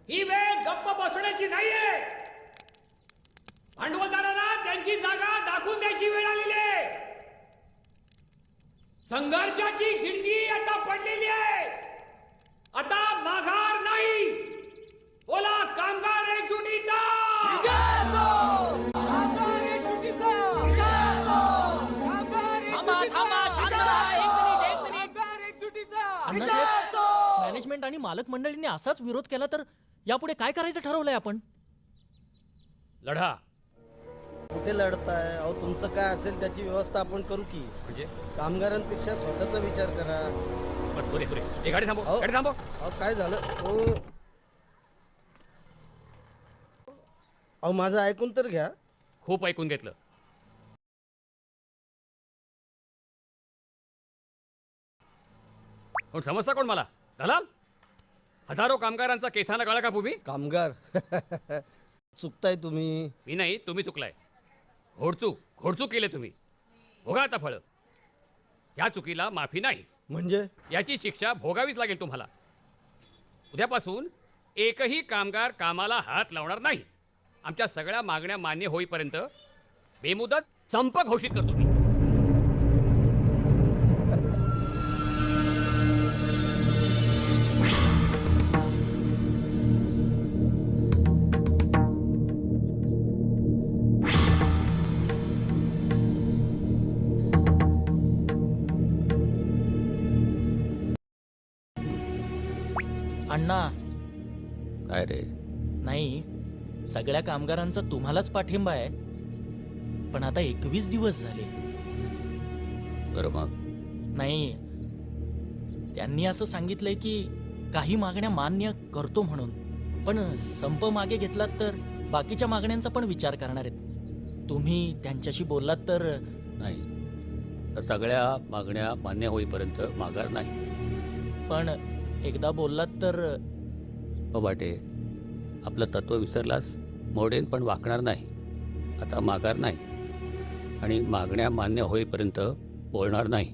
ही वेळ गप्प बसण्याची नाहीये. भांडवलदारांना त्यांची जागा दाखवून द्यायची वेळ आलेली आहे. संघर्षाची खिडकी आता पडलेली आहे. आता माघार नाही. बोला कामगार एकजुटीचा. मॅनेजमेंट आणि मालक मंडळींनी असाच विरोध केला तर यापुढे काय करायचं ठरवलंय आपण? लढा. कुठे लढताय? अहो तुमचं काय असेल त्याची व्यवस्था आपण करू की. म्हणजे कामगारांपेक्षा स्वतःचा विचार करा. बस पुरे पुरे. हे गाडी थांबव. अहो. गाडी थांबव. अहो काय झालं? अहो माझं ऐकून तर घ्या. खूप ऐकून घेतलं. कोण समजता कोण मला? दलाल? हजारो कामगारांचा केसांना गळा कापू मी? कामगार चुकताय तुम्ही. मी नाही, तुम्ही चुकलाय. घोडचूक केले तुम्ही. भोगा आता फळ. या चुकीला माफी नाही. म्हणजे याची शिक्षा भोगावीच लागेल तुम्हाला. उद्यापासून एकही कामगार कामाला हात लावणार नाही. आमच्या सगळ्या मागण्या मान्य होईपर्यंत बेमुदत संप घोषित करतो मी. अण्णा काय रे? नाही, सगळ्या कामगारांचा तुम्हालाच पाठिंबा आहे, पण आता 21 दिवस झाले. बरं मग नाही, त्यांनी असं सांगितलंय की काही मागण्या मान्य करतो म्हणून, पण संप मागे घेतलात तर बाकीच्या मागण्यांचा पण विचार करणार आहेत. तुम्ही त्यांच्याशी बोललात तर? नाही, तर सगळ्या मागण्या मान्य होईपर्यंत माघार नाही. पण एकदा बोललात तर? हो बाटे, आपलं तत्व विसरलास. मोडेन पण वाकणार नाही. आता माघार नाही आणि मागण्या मान्य होईपर्यंत बोलणार नाही.